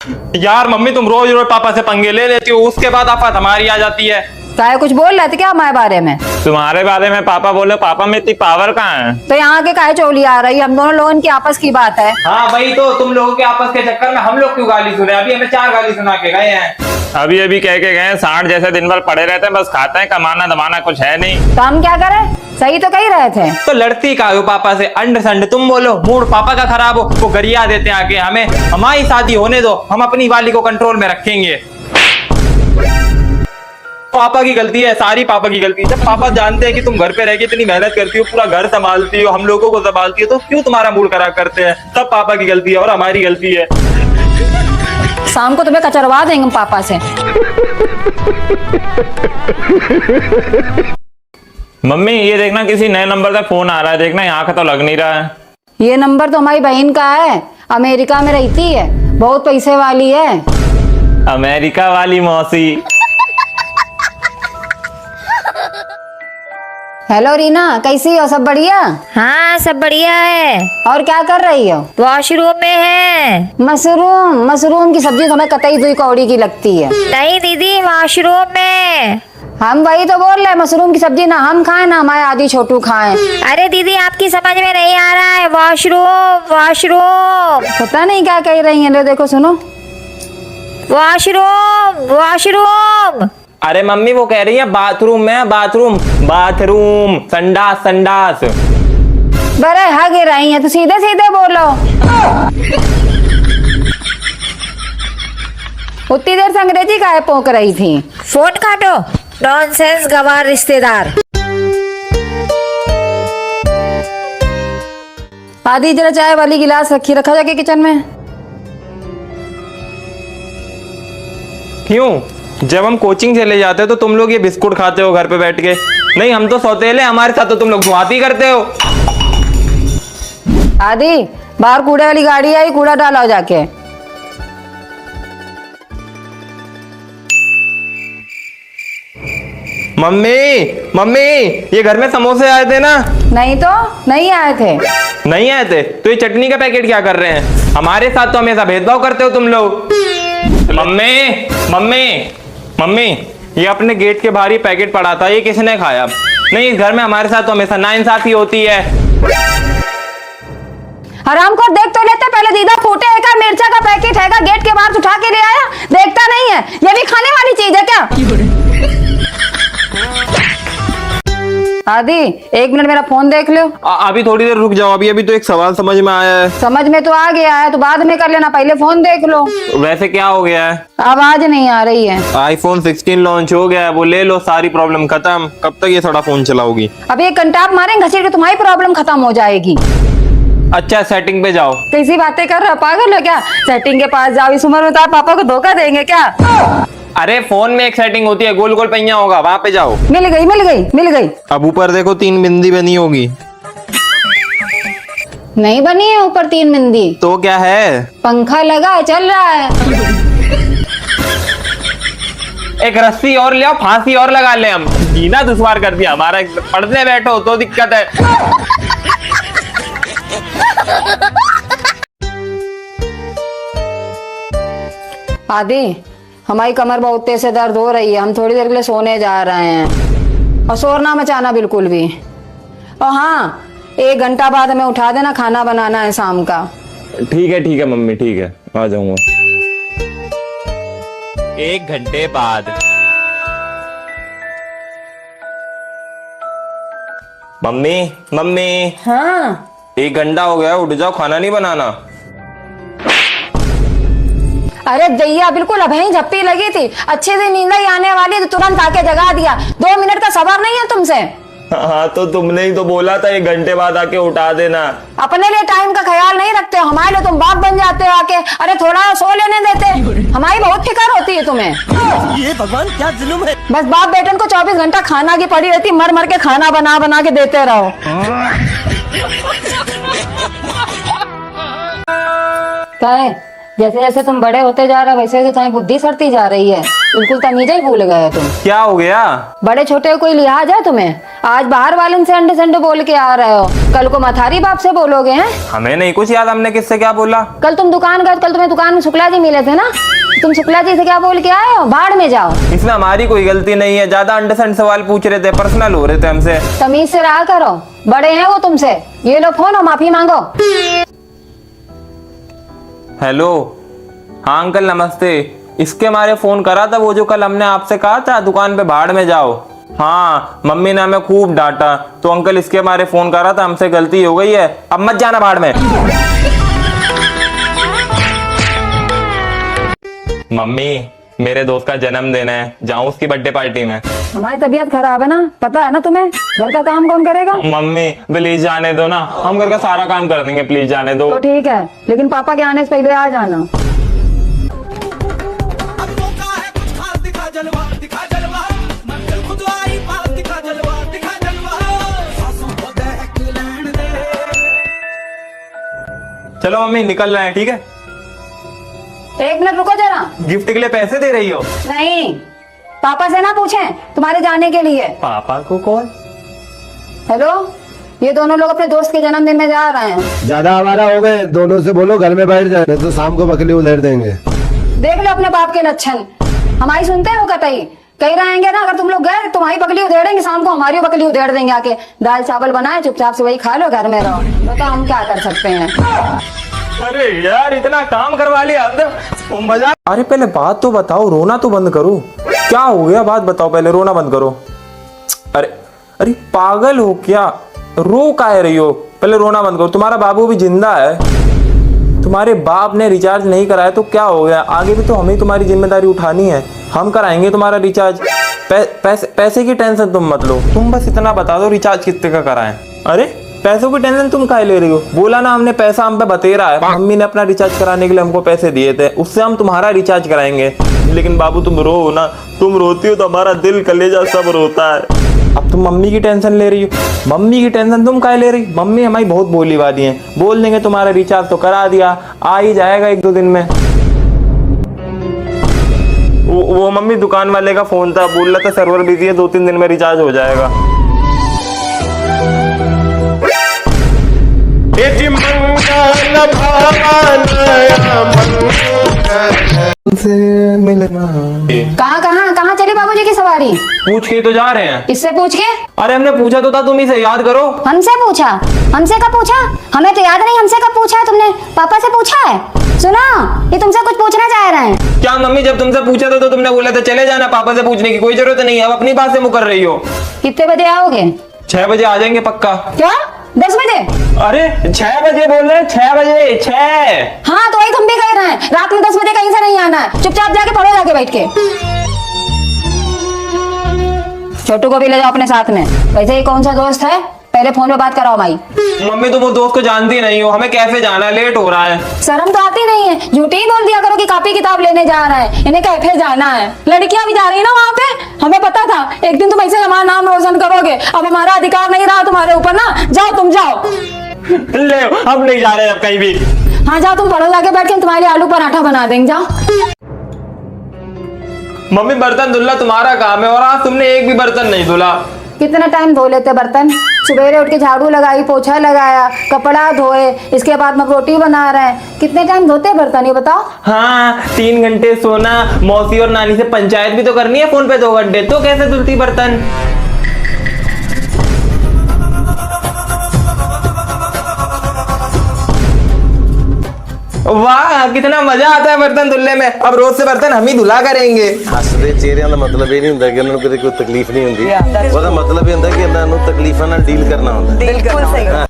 यार मम्मी तुम रोज रोज पापा से पंगे ले लेती हो, उसके बाद आफत हमारी आ जाती है। चाहे कुछ बोल रहे थे क्या हमारे बारे में? तुम्हारे बारे में पापा बोले, पापा में इतनी पावर कहाँ है? तो यहाँ के काहे चोली आ रही? हम दोनों लोगों की आपस की बात है। हाँ वही तो, तुम लोगों के आपस के चक्कर में हम लोग क्यों गाली सुने? अभी हमें 4 गाली सुना के गए हैं। अभी अभी कह के गए सांड जैसे दिन भर पड़े रहते हैं, बस खाते हैं, कमाना दमाना कुछ है नहीं। तो हम क्या करें? सही तो कह ही रहे थे। तो लड़ती का हो पापा से, अंड संड तुम बोलो, मूड पापा का खराब हो वो गरिया देते हैं आके हमें। हमारी शादी होने दो, हम अपनी वाली को कंट्रोल में रखेंगे। पापा की गलती है, सारी पापा की गलती है। जब पापा जानते हैं कि तुम घर पे रह के इतनी मेहनत करती हो, पूरा घर संभालती हो, हम लोगों को संभालती हो, तो क्यों तुम्हारा मूड खराब करते हैं? सब पापा की गलती है और हमारी गलती है। शाम को तुम्हें कचरवा देंगे हम पापा से। मम्मी ये देखना, किसी नए नंबर से फोन आ रहा है, देखना यहाँ का तो लग नहीं रहा है। ये नंबर तो हमारी बहन का है, अमेरिका में रहती है, बहुत पैसे वाली है। अमेरिका वाली मौसी। हेलो रीना, कैसी हो? सब बढ़िया? हाँ सब बढ़िया है। और क्या कर रही हो? वॉशरूम में है। मशरूम? मशरूम की सब्जी तो हमें कतई दुई कौड़ी की लगती है। नहीं दीदी, वॉशरूम में। हम वही तो बोल रहे, मशरूम की सब्जी ना हम खाएं ना हमारे आदि छोटू खाएं। अरे दीदी आपकी समझ में नहीं आ रहा है, वॉशरूम वॉशरूम। पता नहीं क्या कह रही हैं। लो देखो सुनो, वॉशरूम वॉशरूम। अरे मम्मी वो कह रही है बाथरूम में, बाथरूम बाथरूम, संडास संडास। बड़े हगे रही हैं तो सीधे सीधे बोलो। उतनी देर से अंग्रेजी काहे पोक रही थी? फोन काटो, नॉनसेंस गवार रिश्तेदार। आदि जरा चाय वाली गिलास रखा जाके किचन में। क्यों? जब हम कोचिंग चले जाते हो तो तुम लोग ये बिस्कुट खाते हो घर पे बैठ के। नहीं हम तो सौतेले, हमारे साथ तो तुम लोग धुआती करते हो। आदि बाहर कूड़े वाली गाड़ी आई, कूड़ा डाला जाके। मम्मी मम्मी ये घर में समोसे आए थे ना? नहीं तो नहीं आए थे। नहीं आए थे तो ये चटनी का पैकेट क्या कर रहे हैं? हमारे साथ तो हमेशा भेदभाव करते हो तुम लोग। मम्मी मम्मी मम्मी ये अपने गेट के बाहर ही पैकेट पड़ा था, ये किसने खाया? नहीं इस घर में हमारे साथ तो हमेशा नाइंसाफी होती है। हराम को देख तो लेते, पहले दीदा फूटे है का मिर्चा का पैकेट है का, गेट के बाहर उठा के ले आया, देखता नहीं है? ये भी खाने वाली चीज है क्या? आदि 1 मिनट मेरा फोन देख लो। अभी थोड़ी देर रुक जाओ, अभी तो एक सवाल समझ में आया है। समझ में तो आ गया है तो बाद में कर लेना, पहले फोन देख लो। वैसे क्या हो गया है? आवाज नहीं आ रही है। iPhone 16 लॉन्च हो गया है, वो ले लो, सारी प्रॉब्लम खत्म। कब तक ये थोड़ा फोन चलाओगी? अभी एक घंटा आप मारेंगे घसीट के, तुम्हारी प्रॉब्लम खत्म हो जाएगी। अच्छा सेटिंग पे जाओ। कैसी बातें कर रहे हो, पागल हो क्या? सेटिंग के पास जाओ, इस उम्र में तो आप पापा को धोखा देंगे क्या? अरे फोन में एक सेटिंग होती है, गोल गोल पहिया होगा, वहां पे जाओ। मिल गई मिल गई मिल गई। अब ऊपर देखो 3 बिंदी बनी होगी। नहीं बनी है ऊपर 3 बिंदी। तो क्या है? पंखा लगा है, चल रहा है। एक रस्सी और ले आओ, फांसी और लगा ले हम। जीना दुश्वार कर दिया हमारा, पढ़ने बैठो तो दिक्कत है। आदि हमारी कमर बहुत तेज से दर्द हो रही है, हम थोड़ी देर के लिए सोने जा रहे हैं। और शोर ना मचाना बिल्कुल भी। और हाँ 1 घंटा बाद हमें उठा देना, खाना बनाना है शाम का। ठीक है मम्मी, ठीक है आ जाऊंगा। 1 घंटे बाद। मम्मी मम्मी हाँ 1 घंटा हो गया, उठ जाओ, खाना नहीं बनाना। अरे दैया बिल्कुल अभी झप्पी लगी थी, अच्छे से नींद ही आने वाली तो तुरंत आके जगा दिया। 2 मिनट का सवाल नहीं है तुमसे। हाँ तो तुमने ही तो बोला था 1 घंटे बाद आके उठा देना। अपने लिए टाइम का ख्याल नहीं रखते हो, हमारे लिए तुम बाप बन जाते हो आके। अरे थोड़ा सो लेने देते, हमारी बहुत फिक्र होती है तुम्हें। ये भगवान क्या जुल्म है। बस बाप बेटन को 24 घंटा खाना की पड़ी रहती, मर मर के खाना बना बना के देते रहो। क्या है? जैसे जैसे तुम बड़े होते जा रहे हो वैसे वैसे तुम्हारी बुद्धि सड़ती जा रही है। बिल्कुल तमीज ही भूल गए हो तुम। क्या हो गया? बड़े छोटे कोई लिहाज है तुम्हें? आज बाहर वालन से अंडे संडे बोल के आ रहे हो, कल को मथारी बाप से बोलोगे हैं? हमें नहीं कुछ याद, हमने किससे क्या बोला? कल तुम दुकान गए, कल तुम्हें दुकान में शुक्ला जी मिले थे ना, तुम शुक्ला जी से क्या बोल के आए हो? बाढ़ में जाओ। इसमें हमारी कोई गलती नहीं है, ज्यादा अंडरस्टैंड सवाल पूछ रहे थे, पर्सनल हो रहे थे हमसे। तमीज से रहा करो, बड़े हैं वो तुमसे। ये लो फोन और माफी मांगो। हेलो, हाँ अंकल नमस्ते। इसके मारे फोन करा था, वो जो कल हमने आपसे कहा था दुकान पे बाढ़ में जाओ। हाँ, मम्मी ने हमें खूब डांटा, तो अंकल इसके मारे फोन करा था, हमसे गलती हो गई है, अब मत जाना बाढ़ में। मम्मी, मेरे दोस्त का जन्मदिन है, जाऊं उसकी बर्थडे पार्टी में? हमारी तबीयत खराब है ना, पता है ना तुम्हें। घर का काम कौन करेगा? मम्मी प्लीज जाने दो ना, हम घर का सारा काम कर देंगे, प्लीज जाने दो। तो ठीक है, लेकिन पापा के आने से पहले आ जाना। अब मौका है कुछ खास, दिखा जलवा, दिखा जलवा, मंजिल खुद आई पास, दिखा जलवा, दिखा जलवा, सांसों को दहक लेने दे। चलो मम्मी निकल रहे हैं, ठीक है? एक मिनट रुको जरा। गिफ्ट के लिए पैसे दे रही हो? नहीं, पापा से ना पूछें तुम्हारे जाने के लिए। पापा को कॉल? हेलो, ये दोनों लोग अपने दोस्त के जन्मदिन में जा रहे हैं। ज्यादा आवारा हो गए, दोनों से बोलो घर में बैठ जाए, नहीं तो शाम को बकली उधेड़ देंगे। देख लो अपने बाप के लक्षण, हमारी सुनते हैं वो कतई। कहीं रहेंगे ना, अगर तुम लोग गए तुम्हारी बकली उधेड़ेंगे, शाम को हमारी बकली उधेड़ देंगे आके। दाल चावल बनाए, चुपचाप से वही खा लो, घर में रहो। बताओ हम क्या कर सकते हैं। अरे यार, इतना काम करवा लिया मजा। अरे पहले बात तो बताओ, रोना तो बंद करो। क्या हो गया बात बताओ, पहले रोना बंद करो। अरे अरे पागल हो क्या? रो काहे रही हो? पहले रोना बंद करो। तुम्हारा बाबू भी जिंदा है, तुम्हारे बाप ने रिचार्ज नहीं कराया तो क्या हो गया? आगे भी तो हमें तुम्हारी जिम्मेदारी उठानी है, हम कराएंगे तुम्हारा रिचार्ज। पैसे की टेंशन तुम मत लो, तुम बस इतना बता दो रिचार्ज कितने का कराएं। अरे पैसों की टेंशन तुम काहे ले रही हो? बोला ना हमने, पैसा हम पे बतेरा है, मम्मी ने अपना रिचार्ज कराने के लिए हमको पैसे दिए थे, उससे हम तुम्हारा रिचार्ज कराएंगे। लेकिन बाबू तुम रो ना, तुम रोती हो तो हमारा दिल कलेजा सब रोता है। अब तुम मम्मी की टेंशन ले रही हो। मम्मी की टेंशन तुम काहे ले रही? मम्मी हमारी बहुत बोली वाली है, बोल देंगे तुम्हारा रिचार्ज तो करा दिया, आ ही जाएगा 1-2 दिन में। वो मम्मी दुकान वाले का फोन था, बोल रहा था सर्वर बिजी है, 2-3 दिन में रिचार्ज हो जाएगा। कहाँ कहाँ कहाँ चली बाबूजी की सवारी? पूछ के तो जा रहे हैं। किससे पूछ के? अरे हमने पूछा तो था, तुम ही से याद करो। हमसे पूछा? हमसे कब पूछा? हमें तो याद नहीं, हमसे कब पूछा है तुमने? पापा से पूछा है? सुनो, ये तुमसे कुछ पूछना चाह रहे हैं। क्या मम्मी, जब तुमसे पूछा था तो तुमने बोला था चले जाना, पापा से पूछने की कोई जरूरत नहीं है, अब अपनी बात से मुकर रही हो। कितने बजे आओगे? 6 बजे आ जाएंगे पक्का। क्या 10 बजे? अरे 6 बजे बोल रहे हैं, 6 बजे 6। हाँ तो वही तुम भी कह रहे हैं, रात में 10 बजे कहीं से नहीं आना है, चुपचाप जाके पढ़ो जाके बैठ के। छोटू को भी ले जाओ अपने साथ में, वैसे ही कौन सा दोस्त है, पहले फोन पे बात कराओ माई। मम्मी तुम वो दोस्त को जानती नहीं हो, हमें कैफे जाना है, लेट हो रहा है। शर्म तो आती नहीं है, झूठी ही बोल दिया करो कि कॉपी किताब लेने जा रहा है, इन्हें कैफे जाना है। लड़कियां भी जा रही है ना वहाँ पे, हमें पता था एक दिन तुम ऐसे हमारा नाम रोशन करोगे। अब हमारा अधिकार नहीं रहा तुम्हारे ऊपर ना, जाओ तुम जाओ। ले हम नहीं जा रहे अब कहीं भी। हाँ जाओ तुम पढ़ो जाके बैठ के, तुम्हारे लिए आलू पराठा बना देंगे, जाओ। मम्मी बर्तन धुलना तुम्हारा काम है, और आज तुमने एक भी बर्तन नहीं धुला। कितना टाइम धो लेते बर्तन? सुबेरे उठ के झाड़ू लगाई, पोछा लगाया, कपड़ा धोए, इसके बाद में रोटी बना रहे हैं, कितने टाइम धोते बर्तन ये बताओ? हाँ 3 घंटे सोना, मौसी और नानी से पंचायत भी तो करनी है फोन पे 2 घंटे, तो कैसे धुलती बर्तन? वाह कितना मजा आता है बर्तन धुलने में, अब रोज से बर्तन हम ही धुला करेंगे। ਹੱਸਦੇ ਚਿਹਰਿਆਂ ਦਾ ਮਤਲਬ ਇਹ ਨਹੀਂ ਹੁੰਦਾ ਕਿ ਇਹਨਾਂ ਨੂੰ ਕਦੇ ਕੋਈ ਤਕਲੀਫ ਨਹੀਂ ਹੁੰਦੀ, ਉਹਦਾ ਮਤਲਬ ਇਹ ਹੁੰਦਾ ਕਿ ਇਹਨਾਂ ਨੂੰ ਤਕਲੀਫਾਂ ਨਾਲ ਡੀਲ ਕਰਨਾ ਹੁੰਦਾ। बिल्कुल सही।